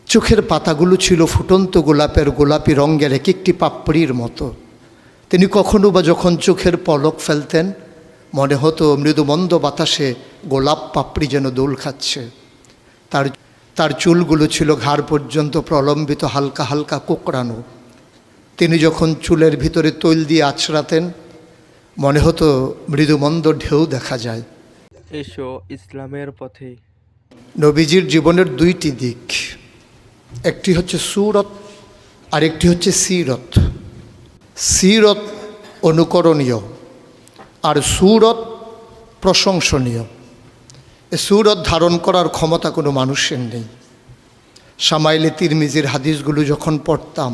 চোখের পাতাগুলো ছিল ফুটন্ত গোলাপের গোলাপি রঙের এক একটি পাপড়ির মতো। তিনি কখনো বা যখন চোখের পলক ফেলতেন মনে হতো মৃদুমন্দ বাতাসে গোলাপ পাপড়ি যেন দোল খাচ্ছে। তার চুলগুলো ছিল ঘাড় পর্যন্ত প্রলম্বিত, হালকা হালকা কোঁকড়ানো। তিনি যখন চুলের ভিতরে তৈল দিয়ে আছড়াতেন মনে হতো মৃদুমন্দ ঢেউ দেখা যায়। এসো ইসলামের পথে। নবীজির জীবনের দুইটি দিক, একটি হচ্ছে সুরত আর একটি হচ্ছে সিরত। সিরত অনুকরণীয় আর সুরত প্রশংসনীয়। এ সুরত ধারণ করার ক্ষমতা কোনো মানুষের নেই। শামাইলে তিরমিজির হাদিসগুলো যখন পড়তাম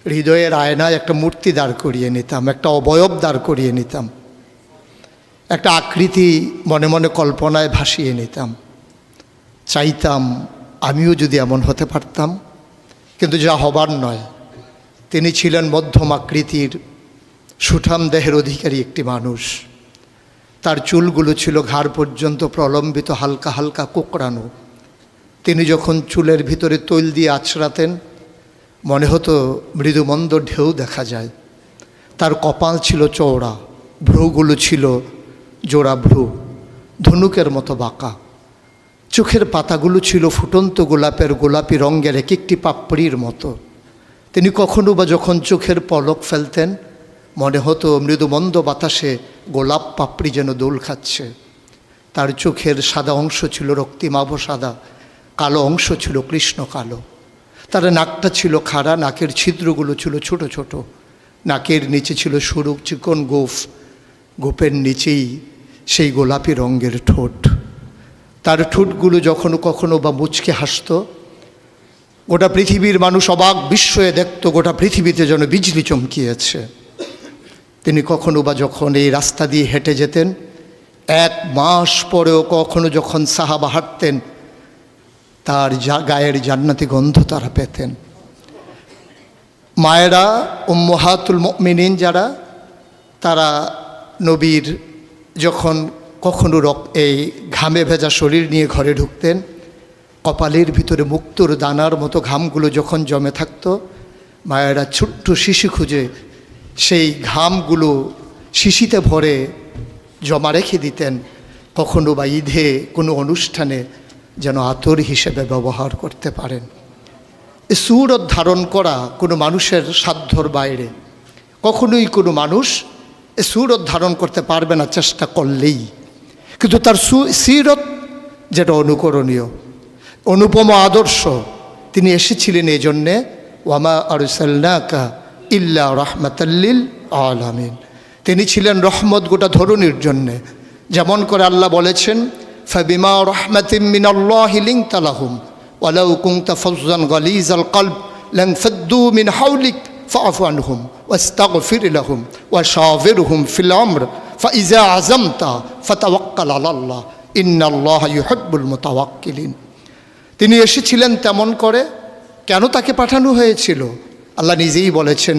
হৃদয়ের আয়নায় একটা মূর্তি দাঁড় করিয়ে নিতাম, একটা অবয়ব দাঁড় করিয়ে নিতাম, একটা আকৃতি মনে মনে কল্পনায় ভাসিয়ে নিতাম। চাইতাম আমিও যদি এমন হতে পারতাম, কিন্তু যা হবার নয়। তিনি ছিলেন মধ্যম আকৃতির সুঠাম দেহের অধিকারী একটি মানুষ। তার চুলগুলো ছিল ঘাড় পর্যন্ত প্রলম্বিত, হালকা হালকা কোঁকড়ানো। তিনি যখন চুলের ভিতরে তৈল দিয়ে আছড়াতেন মনে হতো মৃদুমন্দ ঢেউ দেখা যায়। তার কপাল ছিল চওড়া, ভ্রুগুলো ছিল জোড়া ভ্রু, ধনুকের মতো বাঁকা। চোখের পাতাগুলো ছিল ফুটন্ত গোলাপের গোলাপি রঙের এক একটি পাপড়ির মতো। তিনি কখনো বা যখন চোখের পলক ফেলতেন মনে হতো মৃদুমন্দ বাতাসে গোলাপ পাপড়ি যেন দোল খাচ্ছে। তার চোখের সাদা অংশ ছিল রক্তিমাভ সাদা, কালো অংশ ছিল কৃষ্ণ কালো। তার নাকটা ছিল খাড়া, নাকের ছিদ্রগুলো ছিল ছোট ছোট। নাকের নিচে ছিল সরু চিকন গোঁফ, গোঁফের নিচেই সেই গোলাপি রঙের ঠোঁট। তার ঠোঁটগুলো যখন কখনো বা মুচকে হাসত, গোটা পৃথিবীর মানুষ অবাক বিস্ময়ে দেখত গোটা পৃথিবীতে যেন বিজলি চমকিয়েছে। তিনি কখনো বা যখন এই রাস্তা দিয়ে হেঁটে যেতেন, 1 মাস পরেও কখনো যখন সাহাবা হাঁটতেন তার গায়ের জান্নাতি গন্ধ তারা পেতেন। মায়েরা উম্মাহাতুল মুমিনিন যারা, তারা নবীর যখন কখনো এই ঘামে ভেজা শরীর নিয়ে ঘরে ঢুকতেন, কপালের ভিতরে মুক্তোর দানার মতো ঘামগুলো যখন জমে থাকতো, মায়েরা ছোট্ট শিশি খুঁজে সেই ঘামগুলো শিশিতে ভরে জমা রেখে দিতেন, কখনো বা ঈদে কোনো অনুষ্ঠানে যেন আতর হিসেবে ব্যবহার করতে পারেন। এ সুরত ধারণ করা কোনো মানুষের সাধ্যর বাইরে। কখনোই কোনো মানুষ এ সুরত ধারণ করতে পারবে না চেষ্টা করলেই। কিন্তু তার সিরত যেটা অনুকরণীয়, অনুপম আদর্শ। তিনি এসেছিলেন এই জন্যে, ওয়ামা আরসালনাকা ইল্লা রাহমাতাল লিল আলামিন। তিনি ছিলেন রহমত গোটা ধরনীর জন্যে। যেমন করে আল্লাহ বলেছেন, ফাবিমা রাহমাতিম মিনাল্লাহি লিনতা লাহুম ওয়ালাউ কুনতা ফাজ্জান গালিজাল কলব লানফাদ্দু মিন হাওলিক ফাআফু আনহুম ওয়াস্তাগফির লাহুম ওয়াশাওিরহুম ফিল আমর ফাইজা আযামতা ফাতাওয়াক্কাল আলাল্লাহ ইন্নাল্লাহা ইউহিব্বুল মুতাওয়াক্কিলিন। তিনি এসেছিলেন তেমন করে। কেন তাকে পাঠানো হয়েছিল? আল্লাহ নিজেই বলেছেন,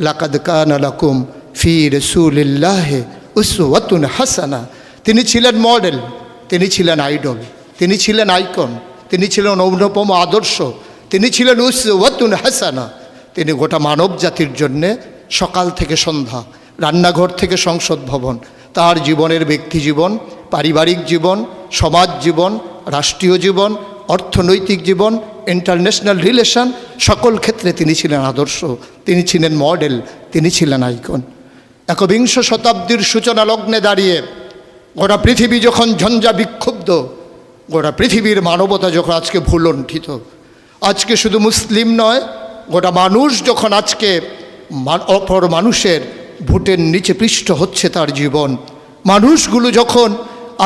লাকাদ কানা লাকুম ফি রাসূলিল্লাহি উসওয়াতুন হাসানা। তিনি ছিলেন মডেল, তিনি ছিলেন আইডল, তিনি ছিলেন আইকন, তিনি ছিলেন অনুপম আদর্শ, তিনি ছিলেন উসওয়াতুন হাসানা। তিনি গোটা মানব জাতির জন্যে সকাল থেকে সন্ধ্যা, রান্নাঘর থেকে সংসদ ভবন, তার জীবনের ব্যক্তি জীবন, পারিবারিক জীবন, সমাজ জীবন, রাষ্ট্রীয় জীবন, অর্থনৈতিক জীবন, ইন্টারন্যাশনাল রিলেশন, সকল ক্ষেত্রে তিনি ছিলেন আদর্শ, তিনি ছিলেন মডেল, তিনি ছিলেন আইকন। একবিংশ শতাব্দীর সূচনা লগ্নে দাঁড়িয়ে গোটা পৃথিবী যখন ঝঞ্ঝা বিক্ষুব্ধ, গোটা পৃথিবীর মানবতা যখন আজকে ভুলণ্ঠিত, আজকে শুধু মুসলিম নয়, গোটা মানুষ যখন আজকে অপর মানুষের ভোটের নিচে পৃষ্ঠ হচ্ছে তার জীবন, মানুষগুলো যখন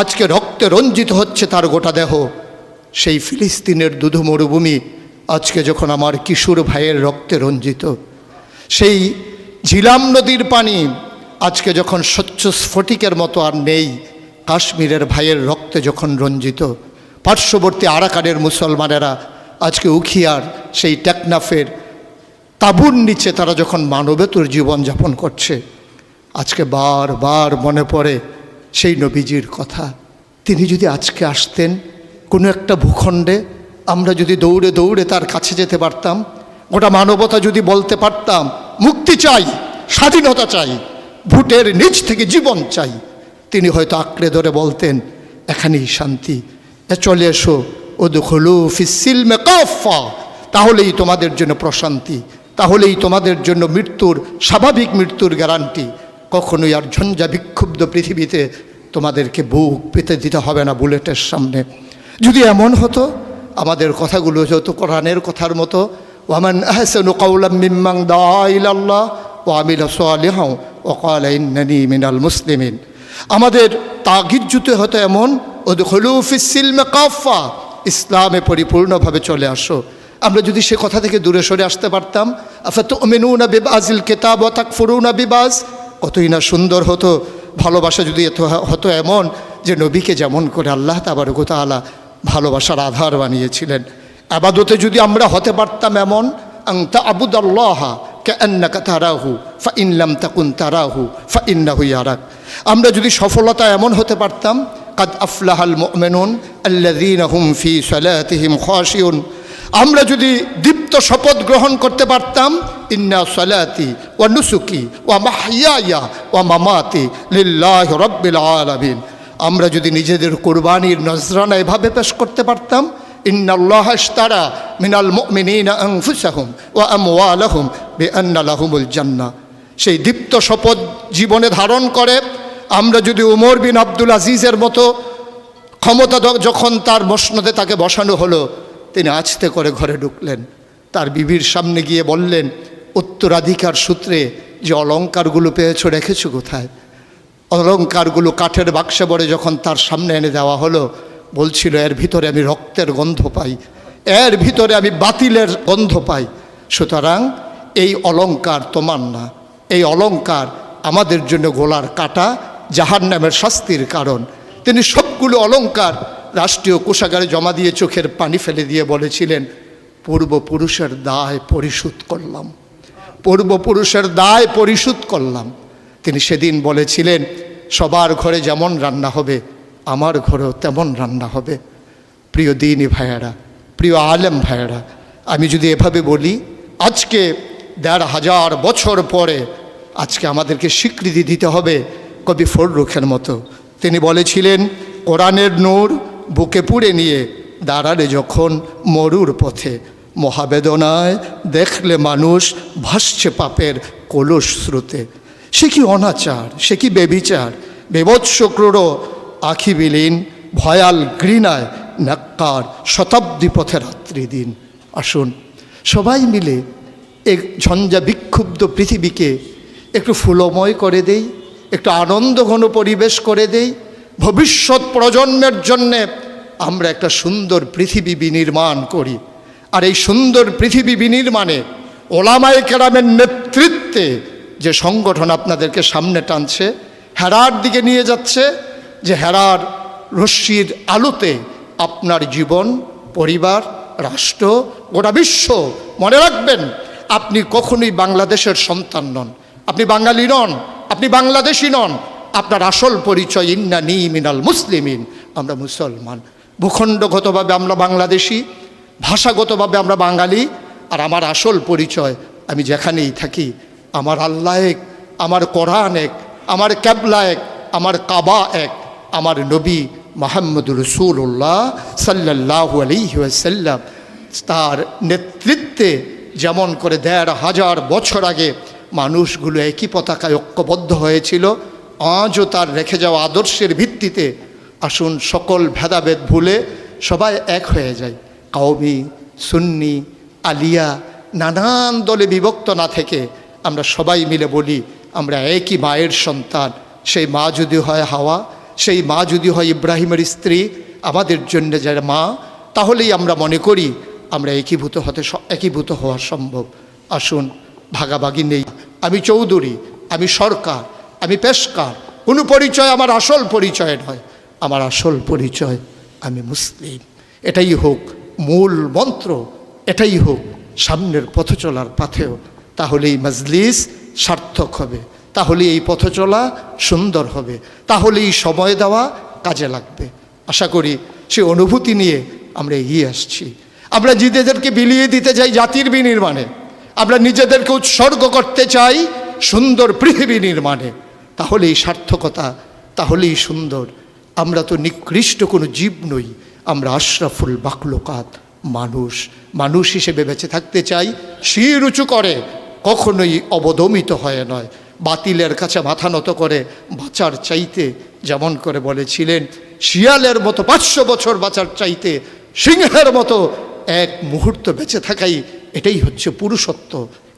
আজকে রক্তে রঞ্জিত হচ্ছে তার গোটা দেহ, সেই ফিলিস্তিনের দুধু মরুভূমি আজকে যখন আমার কিশোর ভাইয়ের রক্তে রঞ্জিত, সেই ঝিলাম নদীর পানি আজকে যখন স্বচ্ছ স্ফটিকের মতো আর নেই, কাশ্মীরের ভাইয়ের রক্তে যখন রঞ্জিত, পার্শ্ববর্তী আরাকানের মুসলমানেরা আজকে উখিয়ার সেই টেকনাফের তাঁবুর নিচে তারা যখন মানবেতর জীবনযাপন করছে, আজকে বারবার মনে পড়ে সেই নবীজির কথা। তিনি যদি আজকে আসতেন কোনো একটা ভূখণ্ডে, আমরা যদি দৌড়ে দৌড়ে তার কাছে যেতে পারতাম, গোটা মানবতা যদি বলতে পারতাম মুক্তি চাই, স্বাধীনতা চাই, ভোটের নিচ থেকে জীবন চাই, তিনি হয়তো আঁকড়ে ধরে বলতেন এখানেই শান্তি, চলে এসো উদখুলু ফিস-সিলমি কাফা, তাহলেই তোমাদের জন্য প্রশান্তি, তাহলেই তোমাদের জন্য মৃত্যুর, স্বাভাবিক মৃত্যুর গ্যারান্টি। কখনোই আর ঝঞ্ঝা বিক্ষুব্ধ পৃথিবীতে তোমাদেরকে বুক পেতে দিতে হবে না বুলেটের সামনে। যদি এমন হতো, আমাদের কথাগুলো যত কোরআনের কথার মতো, ওয়ামান আহসানু কাওলাম মিম্মান দাআ ইলাল্লাহ ওয়া আমিলা সালিহান ওয়া ক্বালা ইন্নানী মিনাল মুসলিমিন, আমাদের তাগিদ জুতে হতো এমন উদখুলু ফিস-সিলমি কাফা, ইসলামে পরিপূর্ণভাবে চলে আসো। আমরা যদি সে কথা থেকে দূরে সরে আসতে পারতাম, আফাতুমিনুনা বিবাযিল কিতাব ওয়া তাকফুরুনা বিবাজ, কতই না সুন্দর হতো। ভালোবাসা যদি এত হতো এমন যে নবীকে যেমন করে আল্লাহ তাবারক ওয়া তাআলা ভালোবাসার আধার বানিয়েছিলেন, ইবাদতে যদি আমরা হতে পারতাম এমন, আন তা'বুদাল্লাহা কাআন্নাকা তারাহু ফাইন লাম তাকুন তারাহু ফাইন্নাহু ইয়ারাক, আমরা যদি সফলতা এমন হতে পারতাম, কাদ আফলাহাল মুমিনুন আল্লাযীনা হুম ফি সালাতিহিম খাশিউন, আমরা যদি দীপ্ত শপথ গ্রহণ করতে পারতাম, ইন্না সালাতি ওয়া নুসুকি ওয়া মাহইয়ায়া ওয়া মামাতি লিল্লাহি রাব্বিল আলামিন, আমরা যদি নিজেদের কুরবানির নজরানা এভাবে পেশ করতে পারতাম, ইন্নাল্লাহা ইশতারা মিনাল মুমিনিনা আনফুসাহুম ওয়া আমওয়ালাহুম বিআন্না লাহুমুল জান্নাহ, সেই দীপ্ত শপথ জীবনে ধারণ করে আমরা যদি উমর বিন আব্দুল আজিজের মতো ক্ষমতা যখন তার মসনদে তাকে বসানো হলো, তিনি আস্তে করে ঘরে ঢুকলেন, তার বিবির সামনে গিয়ে বললেন, উত্তরাধিকার সূত্রে যে অলংকারগুলো পেয়েছো রেখেছো কোথায়? অলংকারগুলো কাঠের বাক্সে ভরে যখন তার সামনে এনে দেওয়া হলো, বলছিল এর ভিতরে আমি রক্তের গন্ধ পাই, এর ভিতরে আমি বাতিলের গন্ধ পাই, সুতরাং এই অলংকার তোমার না, এই অলংকার আমাদের জন্য গোলার কাটা, জাহান্নামের শাস্তির কারণ। তিনি সবগুলো অলংকার রাষ্ট্রীয় কোষাগারে জমা দিয়ে চোখের পানি ফেলে দিয়ে বলেছিলেন, পূর্বপুরুষের দায় পরিশোধ করলাম, পূর্বপুরুষের দায় পরিশোধ করলাম। তিনি সেদিন বলেছিলেন, সবার ঘরে যেমন রান্না হবে আমার ঘরেও তেমন রান্না হবে। প্রিয় দ্বীনি ভাইয়েরা, প্রিয় আলেম ভাইয়েরা, আমি যদি এভাবে বলি, আজকে ১৫০০ বছর পরে আজকে আমাদেরকে স্বীকৃতি দিতে হবে কবি ফররুখের মতো। তিনি বলেছিলেন, কোরআনের নূর বুকে পুড়ে নিয়ে দাঁড়ালে যখন মরুর পথে, মহাবেদনায় দেখলে মানুষ ভাসছে পাপের কলস স্রোতে, সে কি অনাচার, সে কি বেবিচার, বেভৎস ক্রূর আখি বিলীন, ভয়াল ঘৃণায় নাক্কার শতাব্দী পথে রাত্রি দিন। আসুন সবাই মিলে এক ঝঞ্ঝা বিক্ষুব্ধ পৃথিবীকে একটু ফুলময় করে দেই, একটু আনন্দঘন পরিবেশ করে দেই, ভবিষ্যৎ প্রজন্মের জন্যে আমরা একটা সুন্দর পৃথিবী বিনির্মাণ করি। আর এই সুন্দর পৃথিবী বিনির্মাণে ওলামায়ে কেরামের নেতৃত্বে যে সংগঠন আপনাদেরকে সামনে টানছে, হেরার দিকে নিয়ে যাচ্ছে, যে হেরার রশ্মির আলোতে আপনার জীবন, পরিবার, রাষ্ট্র, গোটা বিশ্ব, মনে রাখবেন আপনি কখনোই বাংলাদেশের সন্তান নন, আপনি বাঙালি নন, আপনি বাংলাদেশি নন, আপনার আসল পরিচয় ইন্নানী মিনাল মুসলিমিন, আমরা মুসলমান। ভূখণ্ডগতভাবে আমরা বাংলাদেশি, ভাষাগতভাবে আমরা বাঙালি, আর আমার আসল পরিচয় আমি যেখানেই থাকি আমার আল্লাহ এক, আমার কোরআন এক, আমার ক্যাবলা এক, আমার কাবা এক, আমার নবী মুহাম্মদুর রাসূলুল্লাহ সাল্লাল্লাহু আলাইহি ওয়াসাল্লাম তার নেতৃত্বে যেমন করে ১৫০০ বছর আগে মানুষগুলো একই পতাকায় ঐক্যবদ্ধ হয়েছিল, আজও তার রেখে যাওয়া আদর্শের ভিত্তিতে আসুন সকল ভেদাভেদ ভুলে সবাই এক হয়ে যায়। কওমি, সুন্নি, আলিয়া, নানান দলে বিভক্ত না থেকে আমরা সবাই মিলে বলি আমরা একই মায়ের সন্তান। সেই মা যদি হয় হাওয়া, সেই মা যদি হয় ইব্রাহিমের স্ত্রী, আমাদের জন্য যারা মা, তাহলেই আমরা মনে করি আমরা একীভূত হওয়া সম্ভব। আসুন ভাগাভাগি নেই, আমি চৌধুরী, আমি সরকার, আমি পেশকার, কোনো পরিচয় আমার আসল পরিচয় নয়, আমার আসল পরিচয় আমি মুসলিম। এটাই হোক মূল মন্ত্র, এটাই হোক সামনের পথ চলার পাথেয়। তাহলেই মজলিস সার্থক হবে, তাহলে এই পথ চলা সুন্দর হবে, তাহলেই সময় দেওয়া কাজে লাগবে। আশা করি সে অনুভূতি নিয়ে আমরা এগিয়ে আসছি। আমরা নিজেদেরকে বিলিয়ে দিতে চাই জাতির বিনির্মাণে, আমরা নিজেদেরকে উৎসর্গ করতে চাই সুন্দর পৃথিবী নির্মাণে, তাহলেই সার্থকতা, তাহলেই সুন্দর। আমরা তো নিকৃষ্ট কোনো জীব নই, আমরা আশরাফুল মাখলুকাত, মানুষ। মানুষ হিসেবে বেঁচে থাকতে চাই শির উঁচু করে, কখনোই অবদমিত হয়ে নয়, বাতিলের কাছে মাথা নত করে বাঁচার চাইতে, যেমন করে বলেছিলেন শিয়ালের মতো 500 বছর বাঁচার চাইতে সিংহের মতো এক মুহূর্ত বেঁচে থাকাই, এটাই হচ্ছে পুরুষত্ব,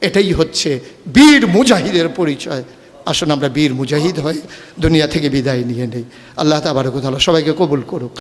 এটাই হচ্ছে বীর মুজাহিদের পরিচয়। আসুন আমরা বীর মুজাহিদ হয়ে দুনিয়া থেকে বিদায় নিয়ে নেই। আল্লাহ তাবারক ওয়া তাআলা সবাইকে কবুল করুক।